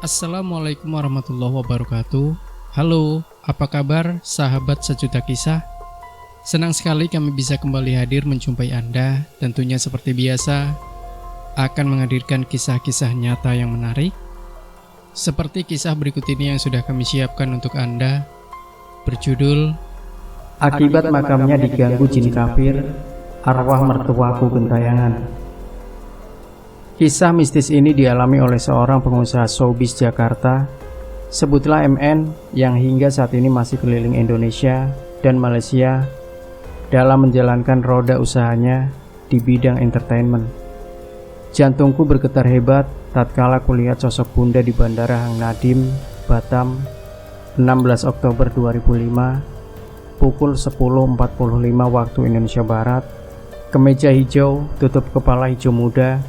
Assalamualaikum warahmatullahi wabarakatuh. Halo, apa kabar sahabat sejuta kisah? Senang sekali kami bisa kembali hadir menjumpai Anda. Tentunya seperti biasa akan menghadirkan kisah-kisah nyata yang menarik. Seperti kisah berikut ini yang sudah kami siapkan untuk Anda, berjudul Akibat makamnya diganggu jin kafir, arwah mertuaku gentayangan. Kisah mistis ini dialami oleh seorang pengusaha showbiz Jakarta, sebutlah MN, yang hingga saat ini masih keliling Indonesia dan Malaysia dalam menjalankan roda usahanya di bidang entertainment. Jantungku bergetar hebat tatkala kulihat sosok bunda di Bandara Hang Nadiem, Batam, 16 Oktober 2005, pukul 10.45 waktu Indonesia Barat. Kemeja hijau, tutup kepala hijau muda,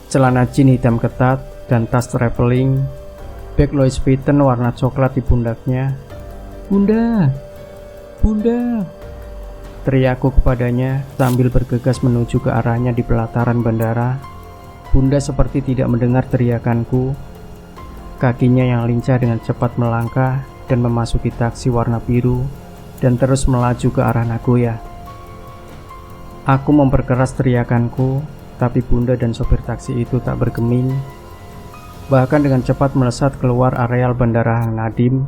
celana jeans hitam ketat, dan tas traveling, bag Louis Vuitton warna coklat di pundaknya. "Bunda, Bunda!" teriakku kepadanya sambil bergegas menuju ke arahnya di pelataran bandara. Bunda seperti tidak mendengar teriakanku. Kakinya yang lincah dengan cepat melangkah dan memasuki taksi warna biru dan terus melaju ke arah Nagoya. Aku memperkeras teriakanku, tapi Bunda dan sopir taksi itu tak bergeming. Bahkan dengan cepat melesat keluar areal Bandara Hang Nadiem.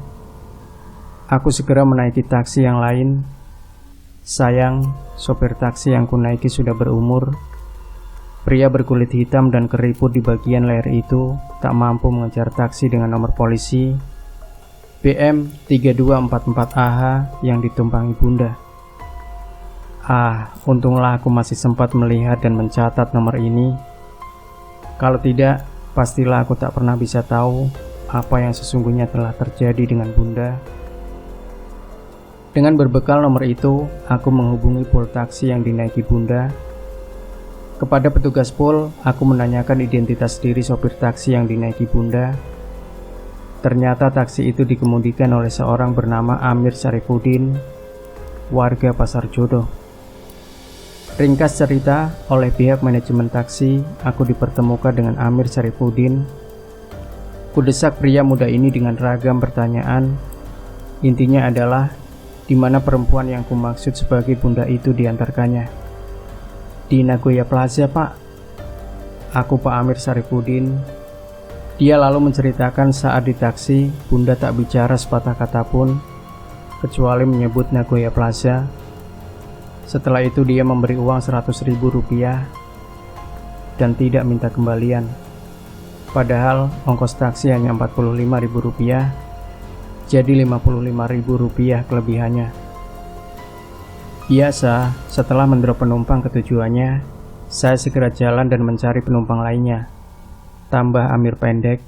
Aku segera menaiki taksi yang lain. Sayang, sopir taksi yang kunaiki sudah berumur. Pria berkulit hitam dan keriput di bagian leher itu tak mampu mengejar taksi dengan nomor polisi BM 3244AH yang ditumpangi Bunda. Untunglah aku masih sempat melihat dan mencatat nomor ini. Kalau tidak, pastilah aku tak pernah bisa tahu apa yang sesungguhnya telah terjadi dengan Bunda. Dengan berbekal nomor itu, aku menghubungi pool taksi yang dinaiki Bunda. Kepada petugas pool, aku menanyakan identitas diri sopir taksi yang dinaiki Bunda. Ternyata taksi itu dikemudikan oleh seorang bernama Amir Syarifuddin, warga Pasar Jodoh. Ringkas cerita, oleh pihak manajemen taksi, aku dipertemukan dengan Amir Syarifuddin. Kudesak pria muda ini dengan ragam pertanyaan. Intinya adalah, di mana perempuan yang kumaksud sebagai Bunda itu diantarkannya. "Di Nagoya Plaza, Pak." Aku Pak Amir Syarifuddin. Dia lalu menceritakan saat di taksi, Bunda tak bicara sepatah kata pun, kecuali menyebut Nagoya Plaza. Setelah itu dia memberi uang Rp100.000 dan tidak minta kembalian. Padahal ongkos taksi hanya Rp45.000, jadi Rp55.000 kelebihannya. Biasa, setelah mendrop penumpang ke tujuannya, saya segera jalan dan mencari penumpang lainnya. Tambah Amir pendek.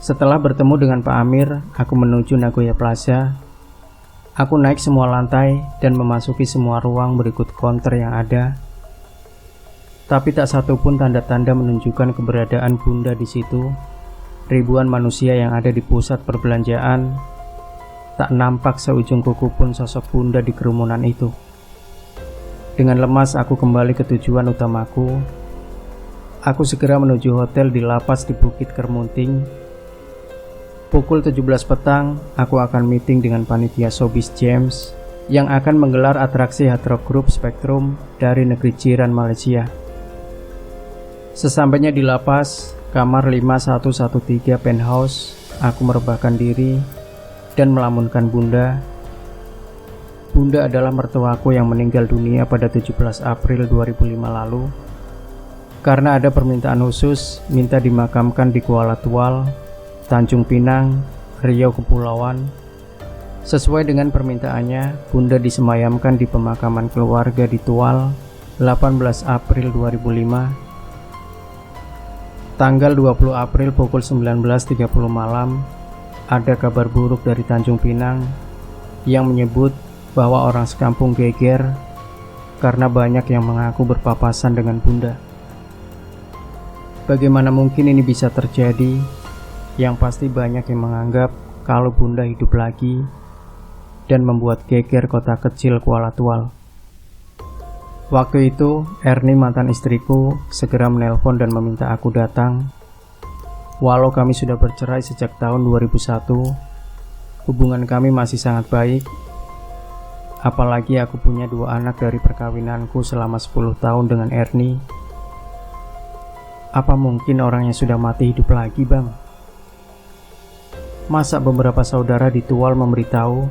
Setelah bertemu dengan Pak Amir, aku menuju Nagoya Plaza. Aku naik semua lantai dan memasuki semua ruang berikut counter yang ada. Tapi tak satu pun tanda-tanda menunjukkan keberadaan Bunda di situ. Ribuan manusia yang ada di pusat perbelanjaan, tak nampak seujung kuku pun sosok Bunda di kerumunan itu. Dengan lemas aku kembali ke tujuan utamaku. Aku segera menuju hotel di lapas di Bukit Kermunting. Pukul 17 petang, aku akan meeting dengan panitia showbiz James yang akan menggelar atraksi hard rock group Spektrum dari negeri jiran Malaysia. Sesampainya di lapas, kamar 5113 penthouse, aku merebahkan diri dan melamunkan Bunda. Bunda adalah mertuaku yang meninggal dunia pada 17 April 2005 lalu. Karena ada permintaan khusus, minta dimakamkan di Kuala Tual, Tanjung Pinang, Riau Kepulauan. Sesuai dengan permintaannya, Bunda disemayamkan di pemakaman keluarga di Tual, 18 April 2005. Tanggal 20 April pukul 19.30 malam, ada kabar buruk dari Tanjung Pinang yang menyebut bahwa orang sekampung geger karena banyak yang mengaku berpapasan dengan Bunda. Bagaimana mungkin ini bisa terjadi? Yang pasti banyak yang menganggap kalau Bunda hidup lagi dan membuat geger kota kecil Kuala Tual. Waktu itu, Erni mantan istriku segera menelpon dan meminta aku datang. Walau kami sudah bercerai sejak tahun 2001, hubungan kami masih sangat baik. Apalagi aku punya 2 anak dari perkawinanku selama 10 tahun dengan Ernie. Apa mungkin orangnya sudah mati hidup lagi, Bang? Masa beberapa saudara di Tual memberitahu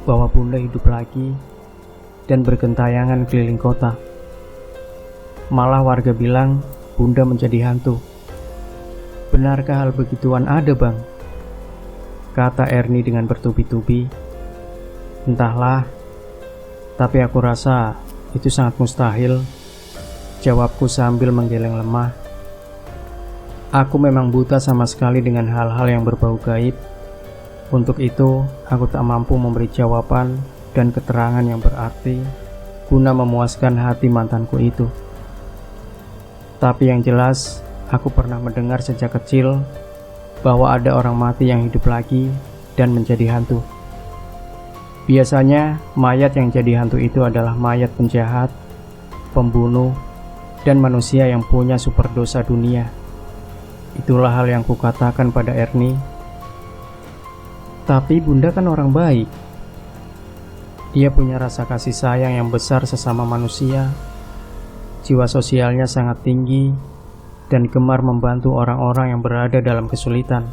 bahwa Bunda hidup lagi dan bergentayangan keliling kota. Malah warga bilang Bunda menjadi hantu. Benarkah hal begituan ada, Bang? Kata Ernie dengan bertubi-tubi. Entahlah, tapi aku rasa itu sangat mustahil, jawabku sambil menggeleng lemah. Aku memang buta sama sekali dengan hal-hal yang berbau gaib. Untuk itu, aku tak mampu memberi jawaban dan keterangan yang berarti guna memuaskan hati mantanku itu. Tapi yang jelas, aku pernah mendengar sejak kecil bahwa ada orang mati yang hidup lagi dan menjadi hantu. Biasanya, mayat yang jadi hantu itu adalah mayat penjahat, pembunuh, dan manusia yang punya super dosa dunia. Itulah hal yang kukatakan pada Ernie. Tapi Bunda kan orang baik. Dia punya rasa kasih sayang yang besar sesama manusia. Jiwa sosialnya sangat tinggi dan gemar membantu orang-orang yang berada dalam kesulitan.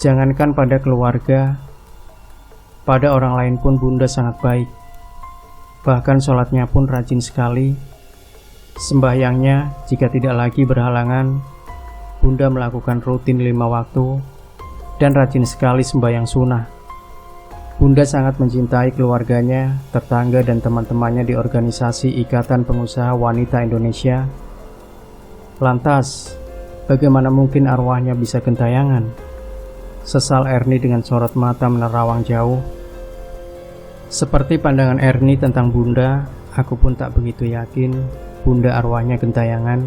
Jangankan pada keluarga, pada orang lain pun Bunda sangat baik. Bahkan sholatnya pun rajin sekali. Sembahyangnya jika tidak lagi berhalangan, Bunda melakukan rutin 5 waktu dan rajin sekali sembahyang sunnah. Bunda sangat mencintai keluarganya, tetangga dan teman-temannya di organisasi Ikatan Pengusaha Wanita Indonesia. Lantas, bagaimana mungkin arwahnya bisa gentayangan? Sesal Ernie dengan sorot mata menerawang jauh. Seperti pandangan Ernie tentang Bunda, aku pun tak begitu yakin Bunda arwahnya gentayangan.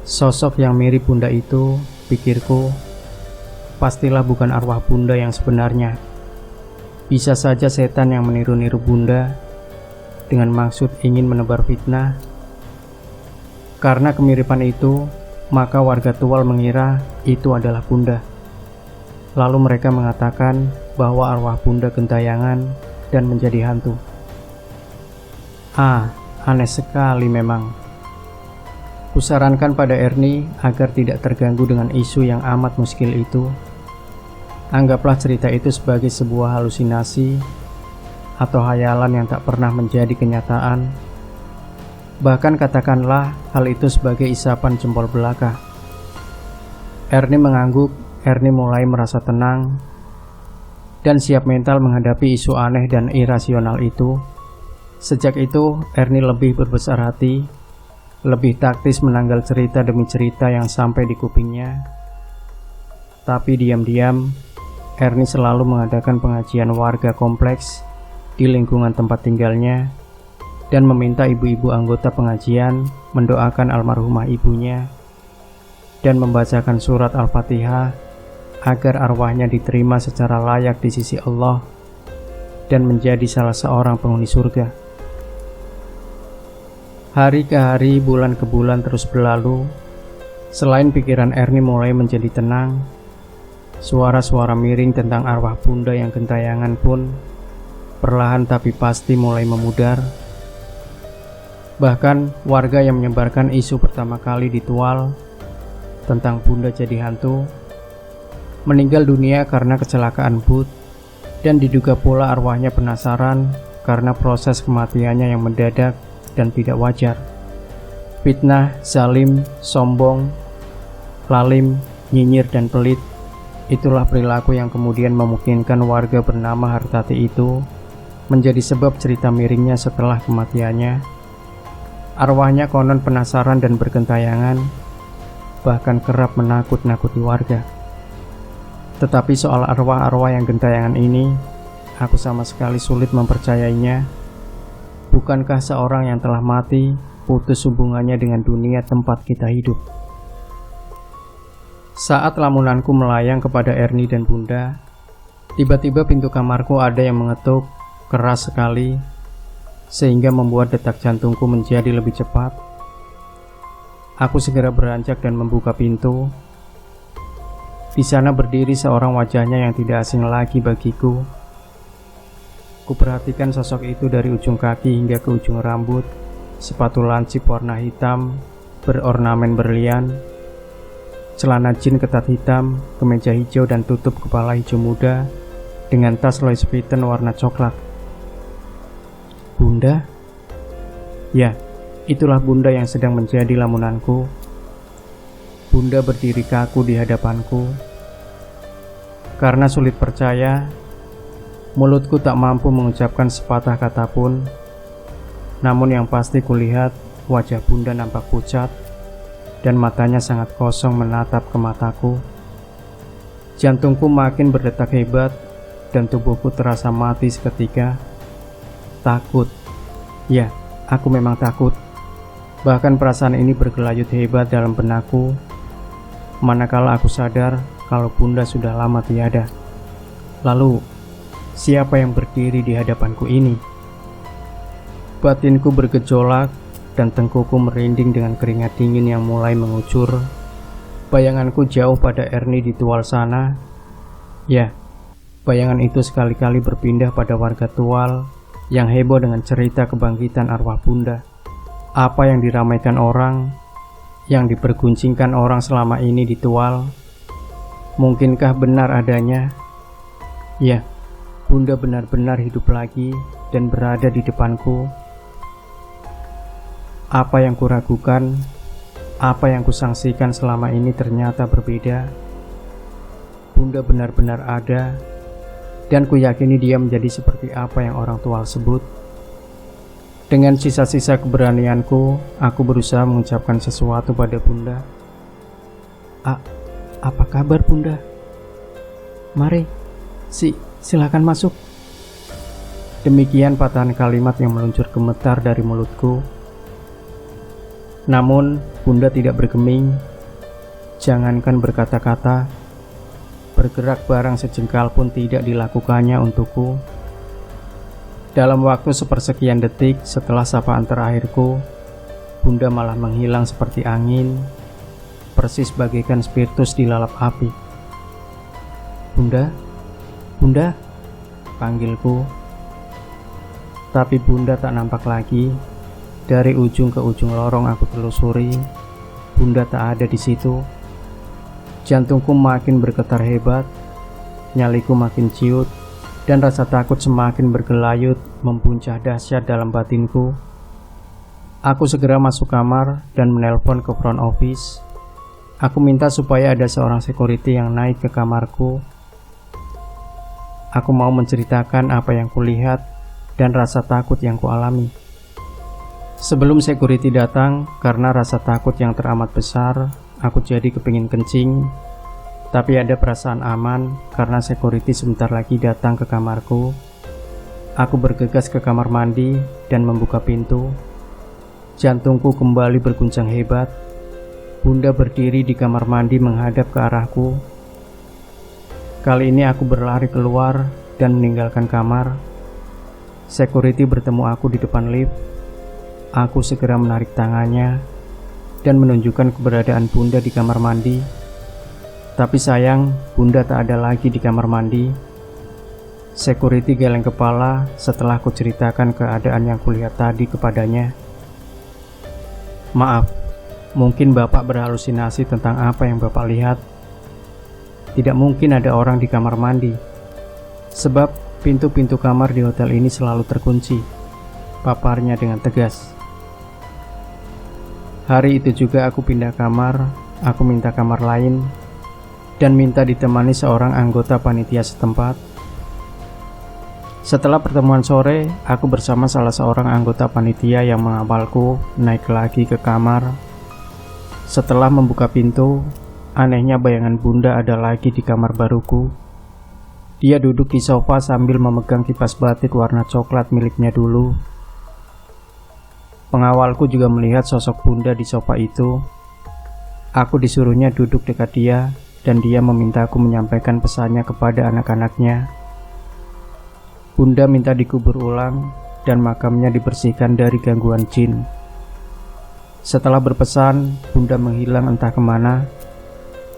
Sosok yang mirip Bunda itu, pikirku, pastilah bukan arwah Bunda yang sebenarnya. Bisa saja setan yang meniru-niru Bunda dengan maksud ingin menebar fitnah. Karena kemiripan itu, maka warga Tual mengira itu adalah Bunda. Lalu mereka mengatakan bahwa arwah Bunda gentayangan dan menjadi hantu. Aneh sekali memang. Kusarankan pada Ernie agar tidak terganggu dengan isu yang amat muskil itu. Anggaplah cerita itu sebagai sebuah halusinasi atau hayalan yang tak pernah menjadi kenyataan. Bahkan katakanlah hal itu sebagai isapan jempol belaka. Ernie mengangguk. Ernie mulai merasa tenang dan siap mental menghadapi isu aneh dan irasional itu. Sejak itu, Ernie lebih berbesar hati, lebih taktis menanggal cerita demi cerita yang sampai di kupingnya. Tapi diam-diam, Ernie selalu mengadakan pengajian warga kompleks di lingkungan tempat tinggalnya dan meminta ibu-ibu anggota pengajian mendoakan almarhumah ibunya dan membacakan surat Al-Fatihah agar arwahnya diterima secara layak di sisi Allah dan menjadi salah seorang penghuni surga. Hari ke hari, bulan ke bulan terus berlalu. Selain pikiran Ernie mulai menjadi tenang, suara-suara miring tentang arwah Bunda yang gentayangan pun perlahan tapi pasti mulai memudar. Bahkan warga yang menyebarkan isu pertama kali di Tual tentang Bunda jadi hantu meninggal dunia karena kecelakaan bus, dan diduga pula arwahnya penasaran karena proses kematiannya yang mendadak dan tidak wajar. Fitnah, zalim, sombong, lalim, nyinyir dan pelit, itulah perilaku yang kemudian memungkinkan warga bernama Hartati itu menjadi sebab cerita miringnya setelah kematiannya. Arwahnya konon penasaran dan bergentayangan, bahkan kerap menakut-nakuti warga. Tetapi soal arwah-arwah yang gentayangan ini, aku sama sekali sulit mempercayainya. Bukankah seorang yang telah mati putus hubungannya dengan dunia tempat kita hidup? Saat lamunanku melayang kepada Ernie dan Bunda, tiba-tiba pintu kamarku ada yang mengetuk keras sekali, sehingga membuat detak jantungku menjadi lebih cepat. Aku segera beranjak dan membuka pintu. Di sana berdiri seorang wajahnya yang tidak asing lagi bagiku. Kuperhatikan sosok itu dari ujung kaki hingga ke ujung rambut. Sepatu lancip warna hitam berornamen berlian, celana jeans ketat hitam, kemeja hijau dan tutup kepala hijau muda dengan tas Louis Vuitton warna coklat. Bunda? Ya, itulah Bunda yang sedang menjadi lamunanku. Bunda berdiri kaku di hadapanku. Karena sulit percaya, mulutku tak mampu mengucapkan sepatah kata pun. Namun yang pasti kulihat wajah Bunda nampak pucat dan matanya sangat kosong menatap ke mataku. Jantungku makin berdetak hebat dan tubuhku terasa mati seketika. Takut. Ya, aku memang takut. Bahkan perasaan ini bergelayut hebat dalam benakku manakala aku sadar kalau Bunda sudah lama tiada. Lalu, siapa yang berdiri di hadapanku ini? Batinku bergejolak dan tengkuku merinding dengan keringat dingin yang mulai mengucur. Bayanganku jauh pada Ernie di Tual sana. Ya, bayangan itu sekali-kali berpindah pada warga Tual yang heboh dengan cerita kebangkitan arwah Bunda. Apa yang diramaikan orang, yang diperguncingkan orang selama ini di Tual, mungkinkah benar adanya? Ya, Bunda benar-benar hidup lagi dan berada di depanku. Apa yang kuragukan, apa yang kusangsikan selama ini ternyata berbeda. Bunda benar-benar ada, dan kuyakini dia menjadi seperti apa yang orang tua sebut. Dengan sisa-sisa keberanianku, aku berusaha mengucapkan sesuatu pada Bunda. Apa kabar Bunda? Mari, silakan masuk. Demikian patahan kalimat yang meluncur gemetar dari mulutku. Namun, Bunda tidak bergeming. Jangankan berkata-kata, bergerak barang sejengkal pun tidak dilakukannya untukku. Dalam waktu sepersekian detik setelah sapaan terakhirku, Bunda malah menghilang seperti angin, persis bagaikan spiritus dilalap api. Bunda, Bunda, panggilku. Tapi Bunda tak nampak lagi. Dari ujung ke ujung lorong aku telusuri, Bunda tak ada di situ. Jantungku makin bergetar hebat, nyaliku makin ciut, dan rasa takut semakin bergelayut mempuncah dahsyat dalam batinku. Aku segera masuk kamar dan menelpon ke front office. Aku minta supaya ada seorang security yang naik ke kamarku. Aku mau menceritakan apa yang kulihat dan rasa takut yang kualami. Sebelum security datang, karena rasa takut yang teramat besar, aku jadi kepingin kencing. Tapi ada perasaan aman karena security sebentar lagi datang ke kamarku. Aku bergegas ke kamar mandi dan membuka pintu. Jantungku kembali berguncang hebat. Bunda berdiri di kamar mandi menghadap ke arahku. Kali ini aku berlari keluar dan meninggalkan kamar. Security bertemu aku di depan lift. Aku segera menarik tangannya dan menunjukkan keberadaan Bunda di kamar mandi. Tapi sayang, Bunda tak ada lagi di kamar mandi. Security geleng kepala setelah kuceritakan keadaan yang kulihat tadi kepadanya. Maaf, mungkin Bapak berhalusinasi tentang apa yang Bapak lihat. Tidak mungkin ada orang di kamar mandi, sebab pintu-pintu kamar di hotel ini selalu terkunci, paparnya dengan tegas. Hari itu juga aku pindah kamar, aku minta kamar lain, dan minta ditemani seorang anggota panitia setempat. Setelah pertemuan sore, aku bersama salah seorang anggota panitia yang mengawalku naik lagi ke kamar. Setelah membuka pintu, anehnya bayangan Bunda ada lagi di kamar baruku. Dia duduk di sofa sambil memegang kipas batik warna coklat miliknya dulu. Pengawalku juga melihat sosok Bunda di sofa itu. Aku disuruhnya duduk dekat dia, dan dia memintaku menyampaikan pesannya kepada anak-anaknya. Bunda minta dikubur ulang dan makamnya dibersihkan dari gangguan jin. Setelah berpesan, Bunda menghilang entah kemana.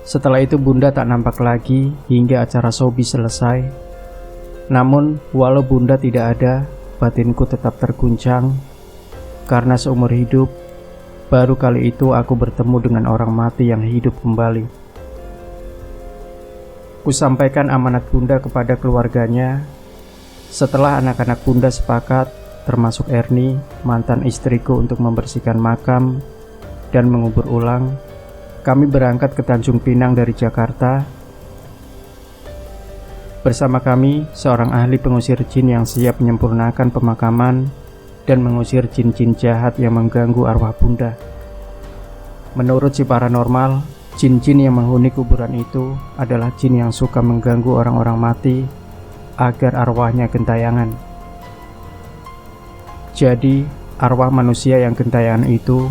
Setelah itu Bunda tak nampak lagi hingga acara showbiz selesai. Namun, walau Bunda tidak ada, batinku tetap terguncang. Karena seumur hidup, baru kali itu aku bertemu dengan orang mati yang hidup kembali. Kusampaikan amanat Bunda kepada keluarganya. Setelah anak-anak Bunda sepakat, termasuk Erni, mantan istriku, untuk membersihkan makam dan mengubur ulang, kami berangkat ke Tanjung Pinang dari Jakarta. Bersama kami, seorang ahli pengusir jin yang siap menyempurnakan pemakaman dan mengusir jin-jin jahat yang mengganggu arwah Bunda. Menurut si paranormal, jin-jin yang menghuni kuburan itu adalah jin yang suka mengganggu orang-orang mati agar arwahnya gentayangan. Jadi, arwah manusia yang gentayangan itu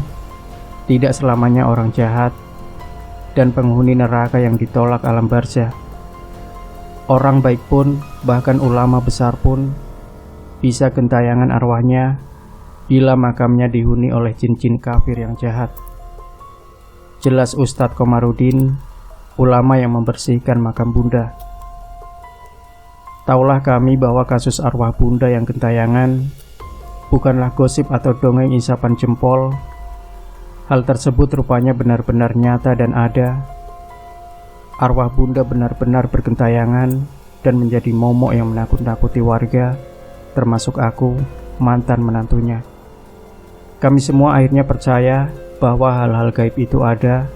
tidak selamanya orang jahat dan penghuni neraka yang ditolak alam barzah. Orang baik pun, bahkan ulama besar pun, bisa gentayangan arwahnya bila makamnya dihuni oleh jin-jin kafir yang jahat. Jelas Ustadz Komarudin, ulama yang membersihkan makam Bunda. Taulah kami bahwa kasus arwah Bunda yang gentayangan bukanlah gosip atau dongeng isapan jempol. Hal tersebut rupanya benar-benar nyata dan ada. Arwah Bunda benar-benar bergentayangan dan menjadi momok yang menakut-nakuti warga, termasuk aku, mantan menantunya. Kami semua akhirnya percaya bahwa hal-hal gaib itu ada,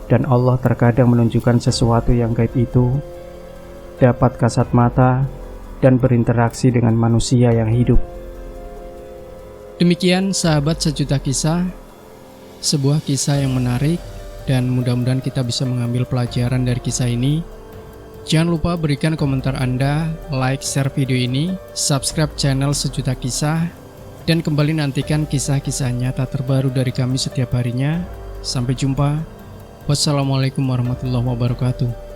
dan Allah terkadang menunjukkan sesuatu yang gaib itu dapat kasat mata dan berinteraksi dengan manusia yang hidup. Demikian sahabat sejuta kisah, sebuah kisah yang menarik dan mudah-mudahan kita bisa mengambil pelajaran dari kisah ini. Jangan lupa berikan komentar Anda, like, share video ini, subscribe channel Sejuta Kisah, dan kembali nantikan kisah-kisah nyata terbaru dari kami setiap harinya. Sampai jumpa. Wassalamualaikum warahmatullahi wabarakatuh.